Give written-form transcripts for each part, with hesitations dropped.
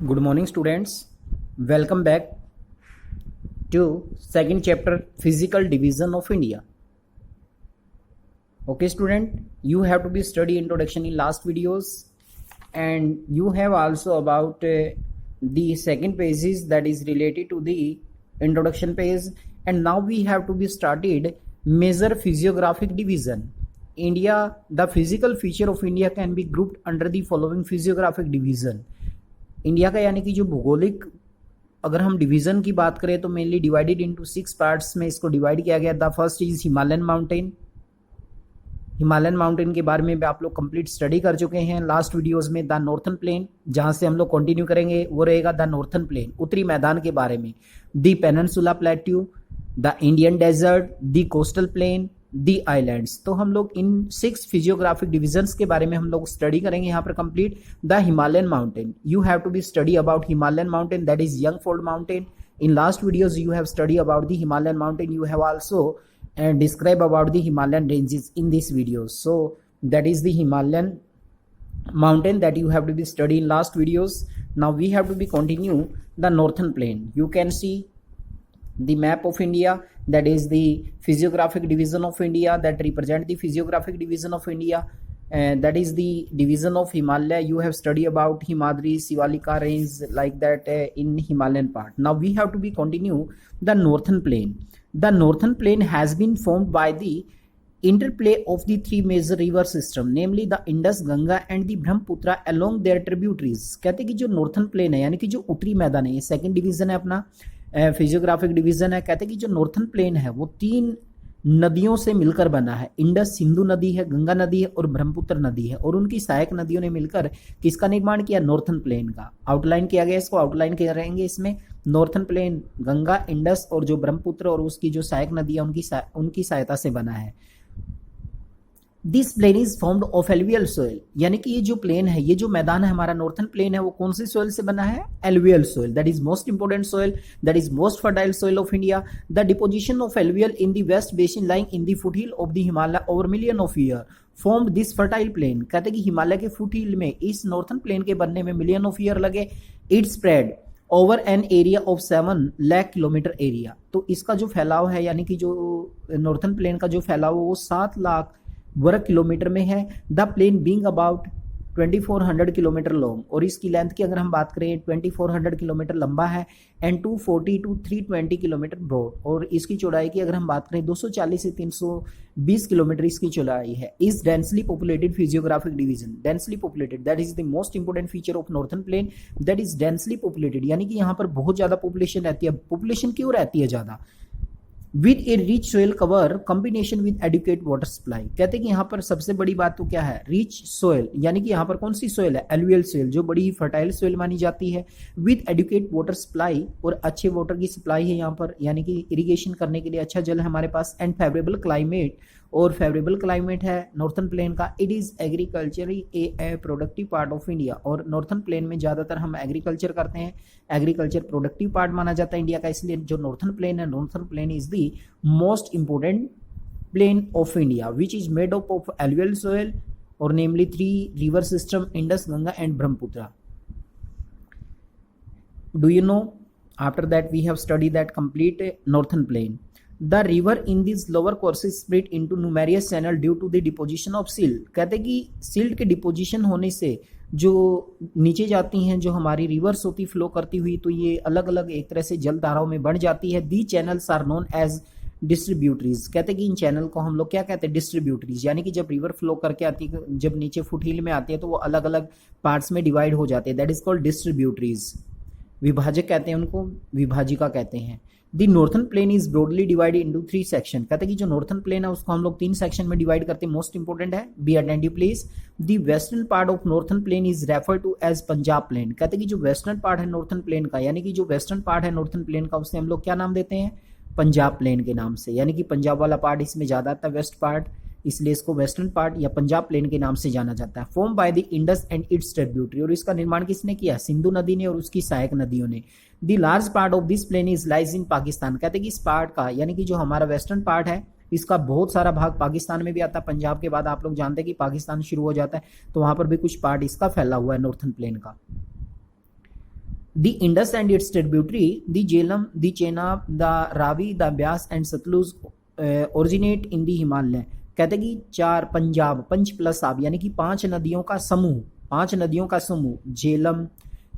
Good morning, students. Welcome back to second chapter, Physical Division of India. Okay, student, you have to be study introduction in last videos, and you have also about the second pages that is related to the introduction page, and now we have to be started major physiographic division. India, the physical feature of India can be grouped under the following physiographic division. India का यानी कि जो भौगोलिक अगर हम division की बात करें तो मेनली डिवाइडेड इनटू 6 पार्ट्स में इसको डिवाइड किया गया। The first is Himalayan mountain. Himalayan mountain के बारे में भी आप लोग कंप्लीट स्टडी कर चुके हैं लास्ट वीडियोस में। द नॉर्थन प्लेन, जहां से हम लोग कंटिन्यू करेंगे वो रहेगा द नॉर्थन प्लेन, उत्तरी मैदान के बारे में। The peninsula plateau, the Indian desert, the coastal plain, the islands. तो हम लोग इन 6 फिजियोग्राफिक डिविजन्स के बारे में हम लोग स्टडी करेंगे यहाँ पर complete. The Himalayan mountain, you have to be study about Himalayan mountain, that is young fold mountain. In last videos you have study about the Himalayan mountain, you have also describe about the Himalayan ranges in this video. So that is the Himalayan mountain that you have to be study in last videos. Now we have to be continue the northern plain. You can see the map of India, that is the physiographic division of India that represent the physiographic division of India, and that is the division of Himalaya. You have study about Himadri, Sivalika range like that in Himalayan part. Now we have to be continue the northern plain. The northern plain has been formed by the interplay of the three major river system, namely the Indus, Ganga and the Brahmaputra along their tributaries. कहते हैं कि जो northern plain है यानी कि जो उत्तरी मैदान है, ये सेकंड डिवीजन है अपना फिजियोग्राफिक डिवीजन है। कहते हैं कि जो नॉर्थन प्लेन है वो 3 नदियों से मिलकर बना है। इंडस सिंधु नदी है, गंगा नदी है और ब्रह्मपुत्र नदी है, और उनकी सहायक नदियों ने मिलकर किसका निर्माण किया? नॉर्थन प्लेन का। आउटलाइन किया गया, इसको आउटलाइन करेंगे इसमें। नॉर्थन प्लेन गंगा, इंडस और जो ब्रह्मपुत्र और उसकी जो सहायक नदी है उनकी सहायता से बना है। This plain is formed of alluvial soil, यानी कि ये जो प्लेन है, ये जो मैदान है हमारा नॉर्थन प्लेन है, वो कौन सी सोइल से बना है? Alluvial soil, that is most important soil, that is most fertile soil of India. The deposition of alluvial in the vast basin lying in the foothill of the Himalaya over million of year formed this fertile plain. कहते हैं कि हिमालय के foothill में इस northern plane के बनने में million of year लगे। It spread over an area of 7 lakh kilometre area. तो इसका जो फैलाव है, यानी कि जो नॉर्थन प्लेन का जो फैलाव है वो 7 लाख वर्ग किलोमीटर में है। The plain being about 2400 kilometre long, और इसकी लेंथ की अगर हम बात करें 2400 किलोमीटर लंबा है, एंड 240 to 320 किलोमीटर ब्रॉड, और इसकी चौड़ाई की अगर हम बात करें 240 से 320 किलोमीटर इसकी चौड़ाई है। Is densely populated physiographic division, densely populated, that is the most important feature of northern plain, that is densely populated, यानी कि यहाँ पर बहुत ज्यादा पॉपुलेशन रहती है। पॉपुलेशन क्यों रहती है ज्यादा? With a rich soil cover combination with adequate water supply. कहते हैं कि यहाँ पर सबसे बड़ी बात तो क्या है? रिच सोयल, यानी कि यहाँ पर कौन सी सोयल है? एलुवियल सोयल, जो बड़ी फर्टाइल सोयल मानी जाती है। विद एडुकेट वाटर सप्लाई, और अच्छे वाटर की सप्लाई है यहाँ पर, यानी कि इरिगेशन करने के लिए अच्छा जल है हमारे पास। एंड फेवरेबल क्लाइमेट, और फेवरेबल क्लाइमेट है नॉर्थन प्लेन का। It is agriculturally A productive part of India, और नॉर्थन प्लेन में ज्यादातर हम एग्रीकल्चर करते हैं। एग्रीकल्चर प्रोडक्टिव पार्ट माना जाता है इंडिया का, इसलिए जो नॉर्थन प्लेन है, northern plain is the most important plain of India, which is made up of alluvial soil, और namely 3 river system, Indus, Ganga and Brahmaputra. Do you know? After that we have studied that complete northern plain. The river in these lower courses split into numerous channel due to the deposition of silt. कहते हैं कि silt के deposition होने से जो नीचे जाती हैं, जो हमारी रिवर्स होती फ्लो करती हुई, तो ये अलग अलग एक तरह से जल धाराओं में बढ़ जाती है। The channels are known as distributaries. कहते हैं कि इन चैनल को हम लोग क्या कहते हैं? डिस्ट्रीब्यूटरीज, यानी कि जब रिवर फ्लो करके आती है, जब नीचे फुटहिल में आती है, तो वो अलग अलग पार्ट्स में डिवाइड हो जाते हैं, दैट इज कॉल्ड डिस्ट्रीब्यूटरीज। विभाजक कहते हैं उनको, विभाजिका कहते हैं। The northern plain is broadly divided into 3 section. कहते हैं कि जो नॉर्थन प्लेन है उसको हम लोग 3 सेक्शन में डिवाइड करते हैं। मोस्ट इंपोर्टेंट है, be attentive please. The western part of northern plain is refer to as Punjab plain. कहते हैं कि जो वेस्टर्न पार्ट है नॉर्थन प्लेन का, यानी कि जो वेस्टर्न पार्ट है नॉर्थन प्लेन का, उसे हम लोग क्या नाम देते हैं? पंजाब प्लेन के नाम से, यानी कि पंजाब वाला पार्ट इसमें ज्यादा आता है, वेस्ट पार्ट, इसलिए इसको वेस्टर्न पार्ट या पंजाब प्लेन के नाम से जाना जाता है। Form by the Indus and it's tributary, और इसका निर्माण किसने किया? सिंधु नदी ने और उसकी सहायक नदियों ने। The large part of this plain is lies in Pakistan. कहते हैं कि इस पार्ट का, यानी कि जो हमारा वेस्टर्न पार्ट है, इसका बहुत सारा भाग पाकिस्तान में भी आता है। पंजाब के बाद आप लोग जानते हैं कि पाकिस्तान शुरू हो जाता है, तो वहां पर भी कुछ पार्ट इसका फैला हुआ है नॉर्थन प्लेन का। The Indus and its tributary, the Jhelum, the Chenab, the Ravi, the Byas and Satluj originate in the Himalaya. कहते कि चार पंजाब, पंच प्लस आब, यानी कि पांच नदियों का समूह Jhelum,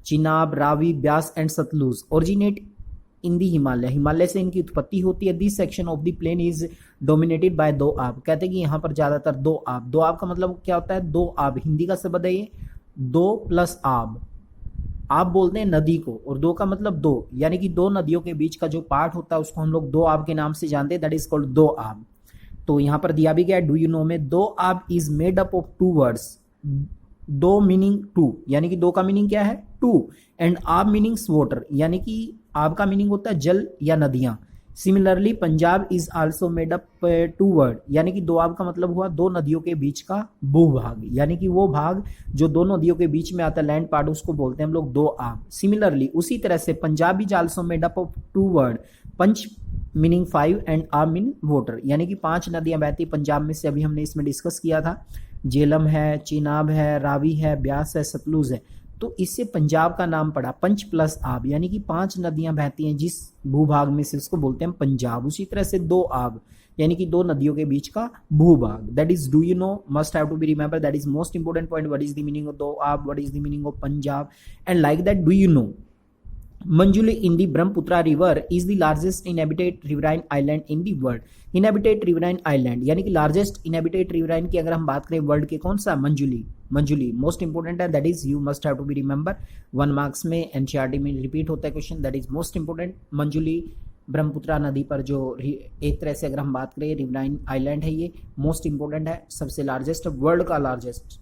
Chenab, Ravi, Beas and Sutlej originate in the Himalaya से इनकी उत्पत्ति होती है. This section of the plain is dominated by Doab. कहते हैं कि यहाँ पर ज्यादातर दो आब का मतलब क्या होता है? दो आब, हिंदी का शब्द है ये, दो प्लस आब. आप बोलते हैं नदी को, और दो का मतलब दो, यानी कि दो नदियों के बीच का जो पार्ट होता है उसको हम लोग दो आब के नाम से जानते हैं. दैट इज कॉल्ड दो आब. तो यहां पर दिया भी गया है, डू यू नो में, Doab is made up of two words. दो मीनिंग टू, यानी कि दो का मीनिंग क्या है? टू. एंड आब मीनिंग्स वाटर, यानी कि आब का मीनिंग होता है जल या नदियां. Similarly Punjab is also made up two word, यानी कि दो आब का मतलब हुआ दो नदियों के बीच का भूभाग, यानी कि वो भाग जो दो नदियों के बीच में आता है, लैंड पार्ट, उसको बोलते हैं हम लोग दो आब. सिमिलरली उसी तरह से Punjab is also made up of two word, पंच मीनिंग फाइव एंड आब मीन वाटर, यानी कि पांच नदियां बहती पंजाब में से, अभी हमने इसमें डिस्कस किया था. झेलम है, चिनाब है, रावी है, ब्यास है, सतलुज है. तो इससे पंजाब का नाम पड़ा पंच प्लस आब, यानी कि पांच नदियां बहती हैं जिस भूभाग में से, उसको बोलते हैं पंजाब. उसी तरह से दो आब, यानी कि दो नदियों के बीच का भूभाग. That is do you know, must have to be remember, that is most important point. What is the meaning of Doab, what is the meaning of Punjab, and like that do you know Manjuli in the Brahmaputra river is the largest inhabited riverine island in the world. Inhabited riverine island यानी कि largest inhabited riverine की अगर हम बात करें world के, कौन सा? मंजुली मोस्ट इंपोर्टेंट है. That is you must have to be remember, 1 marks में एनसीईआरटी में रिपीट होता है question. That is most important. Majuli Brahmaputra नदी पर जो एक तरह से अगर हम बात करें रिवराइन आइलैंड है, ये मोस्ट इंपोर्टेंट है, सबसे लार्जेस्ट, वर्ल्ड का largest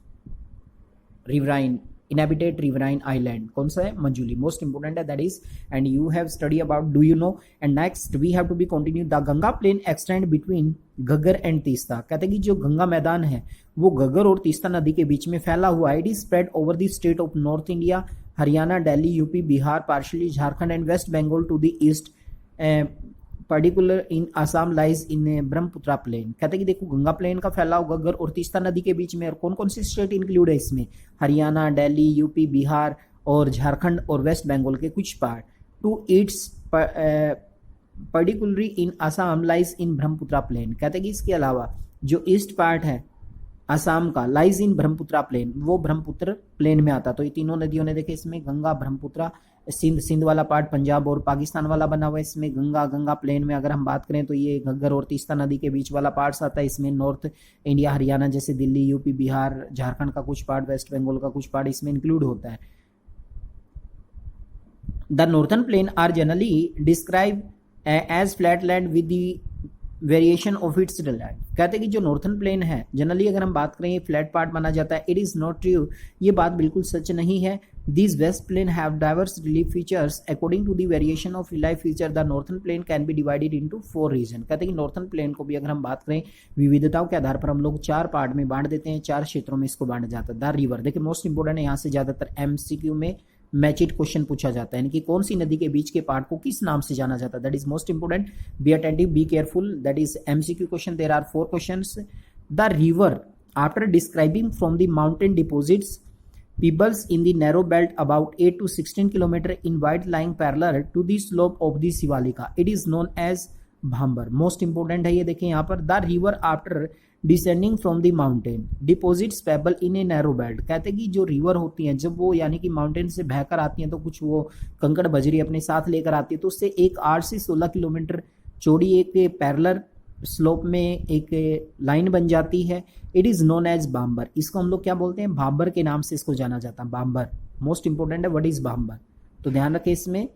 riverine inhabited riverine island कौन सा है? मंजुली. मोस्ट इंपोर्टेंट है. That is, and you have study about do you know. And next we have to be continue. The Ganga plain extend between Ghaggar and Teesta. कहते हैं कि जो गंगा मैदान है वो घग्गर और तीस्ता नदी के बीच में फैला हुआ है. It is spread over the state of north India, Haryana, Delhi, UP, Bihar, partially Jharkhand and west Bengal to the east, particular in Assam lies in Brahmaputra plain. कहते हैं कि देखो गंगा प्लेन का फैलाव घग्गर और तीस्ता नदी के बीच में, और कौन कौन सी स्टेट इंक्लूड है इसमें? हरियाणा, दिल्ली, यूपी, बिहार और झारखंड और वेस्ट बंगाल के कुछ part. To its particularly in Assam lies in Brahmaputra plain. कहते हैं कि इसके अलावा जो ईस्ट पार्ट है असम का, लाइज इन ब्रह्मपुत्रा प्लेन, वो ब्रह्मपुत्र प्लेन में आता. तो ये तीनों नदियों ने देखे इसमें, गंगा, ब्रह्मपुत्रा, सिंध वाला पार्ट पंजाब और पाकिस्तान वाला बना हुआ है. इसमें गंगा प्लेन में अगर हम बात करें तो ये घग्गर और तीस्ता नदी के बीच वाला पार्ट्स आता है. इसमें नॉर्थ इंडिया, हरियाणा जैसे दिल्ली, यूपी, बिहार, झारखंड का कुछ पार्ट, वेस्ट बंगाल का कुछ पार्ट इसमें इंक्लूड होता है. The northern plain are generally describe as flat land with the variation of its land. कहते हैं कि जो नॉर्थन प्लेन है जनरली अगर हम बात करें फ्लैट पार्ट माना जाता है. इट इज नॉट ट्रू, ये बात बिल्कुल सच नहीं है. These west plain have diverse relief features. According to the variation of relief feature, the northern plain can be divided into 4 region. कहते हैं कि नॉर्थन प्लेन को भी अगर हम बात करें विविधताओं के आधार पर हम लोग 4 पार्ट में बांट देते हैं, 4 क्षेत्रों में इसको बांटा जाता है. द रिवर, देखिए मोस्ट इंपोर्टेंट है, यहाँ से ज्यादातर एमसीक्यू में मैचिड क्वेश्चन पूछा जाता है, यानी कि कौन सी नदी के बीच के पार्ट को किस नाम से जाना जाता है. That is most important. Be attentive, be careful. That is MCQ question. There are 4 questions. The river after describing from the mountain deposits pebbles in the narrow belt about 8 to 16 km in wide lying parallel to the slope of the Sivalika. It is known as Bhambar. Most important है ये देखें यहाँ पर. The river after descending from the mountain deposits pebble in a narrow belt. कहते हैं कि जो river होती हैं जब वो यानी कि माउंटेन से बहकर आती हैं तो कुछ वो कंकड़ बजरी अपने साथ लेकर आती है, तो उससे एक 8 से 16 किलोमीटर चौड़ी एक पैरेलल स्लोप में एक लाइन बन जाती है. It is known as Bhabar. इसको हम लोग क्या बोलते हैं? भाबर के नाम से इसको जाना जाता है. बाम्बर मोस्ट इंपोर्टेंट है. What is Bhabar? तो ध्यान रखें इसमें,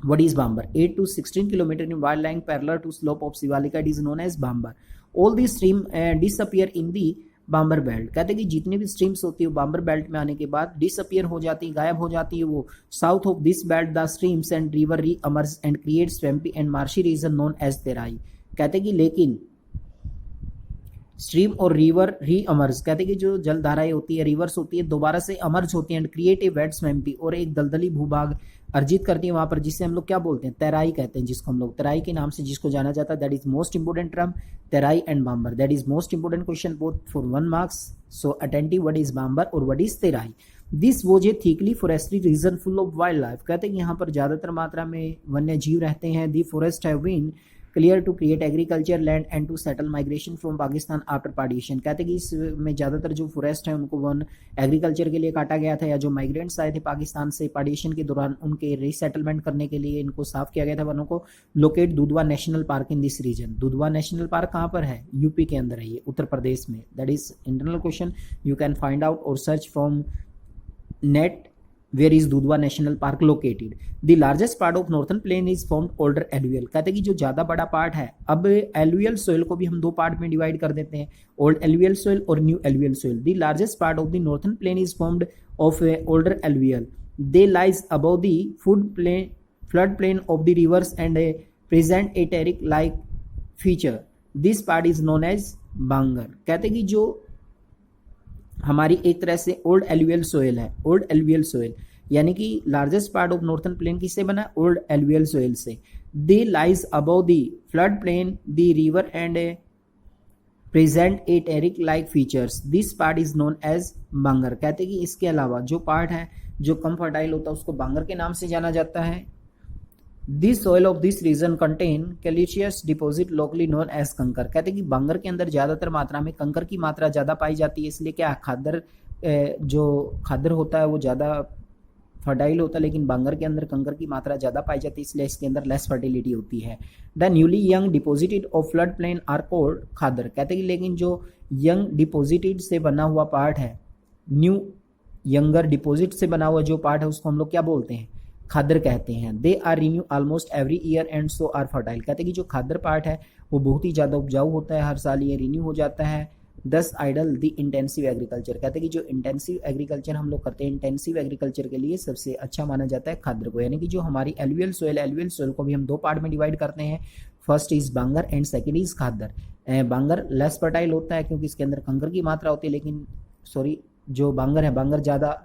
what is Bhabar? 8 to 16 kilometre in wide lying parallel to slope of Shivalika. It is known as Bhabar. All the stream disappear in the Bhabar belt. कहते हैं कि जितनी भी स्ट्रीम्स होती है बाम्बर बेल्ट में आने के बाद डिसअपियर हो जाती है, गायब हो जाती है. वो south of this belt the streams and river reemerge and create swampy and marshy region known as Terai. कहते हैं कि लेकिन स्ट्रीम और रिवर री अमर्ज, कहते हैं कि जो जल धाराएं होती है, रिवर्स होती है, दोबारा से अमर्ज होती है and create a wet swampy, और एक दलदली भूभाग अर्जित करती है वहां पर, जिससे हम लोग क्या बोलते हैं? तैराई कहते हैं, जिसको हम लोग तैराई के नाम से जिसको जाना जाता है. That is most important term, Terai and Bhabar. That is most important question both for 1 marks. So attentive, what is Bhabar और what is Terai. This was a thickly forestry region full of wildlife. कहते हैं कि यहाँ पर ज़्यादातर मात्रा में वन्य जीव रहते हैं। The forest have been clear to create agriculture land and to settle migration from Pakistan after partition. कहते हैं कि इसमें ज़्यादातर जो फॉरेस्ट है उनको वन एग्रीकल्चर के लिए काटा गया था, या जो माइग्रेंट्स आए थे पाकिस्तान से पार्टीशन के दौरान उनके रीसेटलमेंट करने के लिए इनको साफ किया गया था वनों को। Locate Dudhwa national park in this region. Dudhwa national park कहाँ पर है? यूपी के अंदर है ये, उत्तर प्रदेश में। That is internal question, you can find out और search from net where is Dudhwa National Park located. The largest part of northern plain is formed older alluvial। कहते हैं कि जो ज़्यादा बड़ा पार्ट है, अब alluvial soil को भी हम दो पार्ट में डिवाइड कर देते हैं, old alluvial soil और new alluvial soil। The largest part of the northern plain is formed of older alluvial। They lies above the flood plain of the rivers and present a terrace like feature। This part is known as बांगर। कहते हैं कि जो हमारी एक तरह से old alluvial soil है, old alluvial soil, यानी कि largest part of northern plain किससे बना? ओल्ड एलुवियल सोयल से। They lies above the flood plain the river and present a terrace like features. This part is known as Bangar. कहते हैं कि इसके अलावा जो पार्ट है जो कम फर्टाइल होता है उसको बांगर के नाम से जाना जाता है। This soil of this region contain calcareous deposit locally known as kankar. कहते हैं कि बांगर के अंदर ज़्यादातर मात्रा में कंकर की मात्रा ज़्यादा पाई जाती है, इसलिए क्या खादर जो खादर होता है वो ज़्यादा फर्टाइल होता है, लेकिन बांगर के अंदर कंकर की मात्रा ज़्यादा पाई जाती है, इसलिए इसके अंदर लेस फर्टिलिटी होती है। The newly young deposited of flood plain are called Khadar. कहते हैं कि लेकिन जो यंग डिपोजिटेड से बना हुआ पार्ट है, न्यू यंगर डिपोजिट से बना हुआ जो पार्ट है उसको हम लोग क्या बोलते हैं? खादर कहते हैं। They are renew almost every year and so are fertile. कहते हैं कि जो खादर पार्ट है वो बहुत ही ज़्यादा उपजाऊ होता है, हर साल ये रिन्यू हो जाता है। दस आइडल द इंटेंसिव एग्रीकल्चर। कहते हैं कि जो इंटेंसिव एग्रीकल्चर हम लोग करते हैं, इंटेंसिव एग्रीकल्चर के लिए सबसे अच्छा माना जाता है खादर को। यानी कि जो हमारी एलुवियल सोयल को भी हम दो पार्ट में डिवाइड करते हैं, first is bangar and second is khadar. Bangar less fertile होता है क्योंकि इसके अंदर कंकर की मात्रा होती है, लेकिन जो बांगर है, बांगर ज़्यादा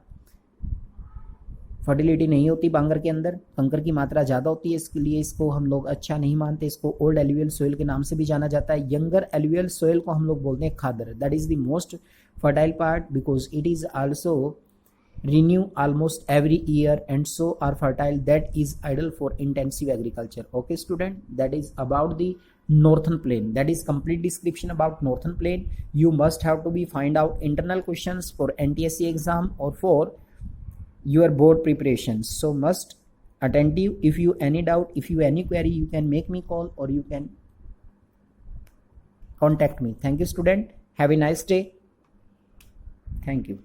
फर्टिलिटी नहीं होती बांगर के अंदर, कंकर की मात्रा ज़्यादा होती है, इसके लिए इसको हम लोग अच्छा नहीं मानते। इसको ओल्ड एलुवियल सोयल के नाम से भी जाना जाता है। यंगर एलुवियल सोयल को हम लोग बोलते हैं Khadar. That is the most fertile part because it is also renew almost every year and so are fertile. That is ideal for intensive agriculture. Okay student, that is about the northern plain. That is complete description about northern plain. You must have to be find out internal questions for NTSC exam or for your board preparations, so must attentive. If you any doubt, if you any query, you can make me call or you can contact me. Thank you student, have a nice day. Thank you.